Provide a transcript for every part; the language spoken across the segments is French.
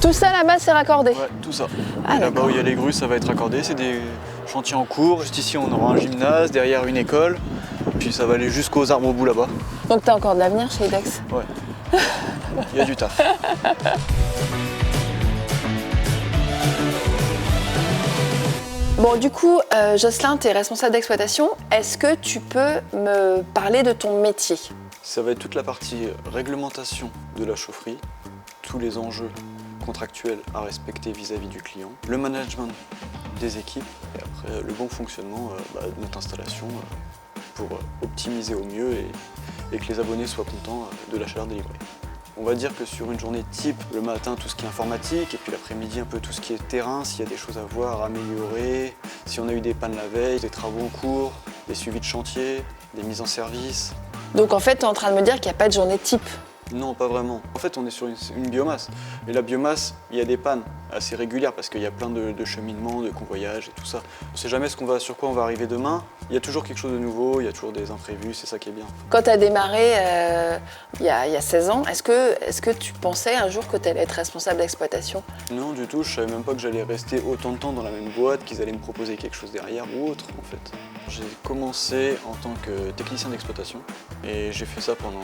Tout ça là-bas, c'est raccordé? Ouais, tout ça. Ah, Et là-bas d'accord. où il y a les grues, ça va être raccordé. C'est des chantiers en cours. Juste ici, on aura un gymnase, derrière une école. Puis ça va aller jusqu'aux arbres au bout là-bas. Donc t'as encore de l'avenir chez IDEX? Ouais. Il y a du taf. Bon, du coup, Jocelyn, tu es responsable d'exploitation. Est-ce que tu peux me parler de ton métier? Ça va être toute la partie réglementation de la chaufferie, tous les enjeux contractuels à respecter vis-à-vis du client, le management des équipes et après le bon fonctionnement de notre installation pour optimiser au mieux et que les abonnés soient contents de la chaleur délivrée. On va dire que sur une journée type, le matin tout ce qui est informatique et puis l'après-midi un peu tout ce qui est terrain, s'il y a des choses à voir, à améliorer, si on a eu des pannes la veille, des travaux en cours, des suivis de chantier, des mises en service. Donc en fait, tu es en train de me dire qu'il n'y a pas de journée type. Non, pas vraiment. En fait, on est sur une biomasse. Et la biomasse, il y a des pannes assez régulières parce qu'il y a plein de cheminements, de convoyages et tout ça. On ne sait jamais sur quoi on va arriver demain. Il y a toujours quelque chose de nouveau, il y a toujours des imprévus, c'est ça qui est bien. Quand tu as démarré il y a 16 ans, est-ce que tu pensais un jour que tu allais être responsable d'exploitation? Non, du tout. Je savais même pas que j'allais rester autant de temps dans la même boîte, qu'ils allaient me proposer quelque chose derrière ou autre, en fait. J'ai commencé en tant que technicien d'exploitation et j'ai fait ça pendant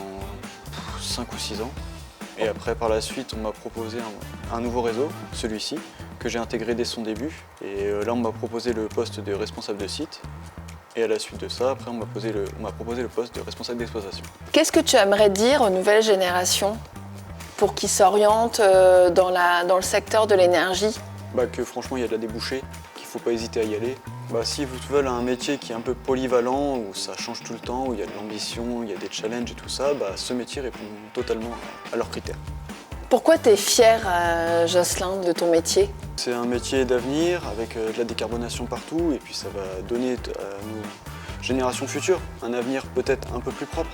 5 ou 6 ans. Et après, par la suite, on m'a proposé un nouveau réseau, celui-ci, que j'ai intégré dès son début. Et là, on m'a proposé le poste de responsable de site. Et à la suite de ça, après, on m'a proposé le poste de responsable d'exploitation. Qu'est-ce que tu aimerais dire aux nouvelles générations pour qu'ils s'orientent dans le secteur de l'énergie? Que franchement, il y a de la débouchée, qu'il ne faut pas hésiter à y aller. Si vous veulent un métier qui est un peu polyvalent, où ça change tout le temps, où il y a de l'ambition, il y a des challenges et tout ça, ce métier répond totalement à leurs critères. Pourquoi tu es fier, Jocelyn, de ton métier? C'est un métier d'avenir avec de la décarbonation partout et puis ça va donner à nos générations futures un avenir peut-être un peu plus propre.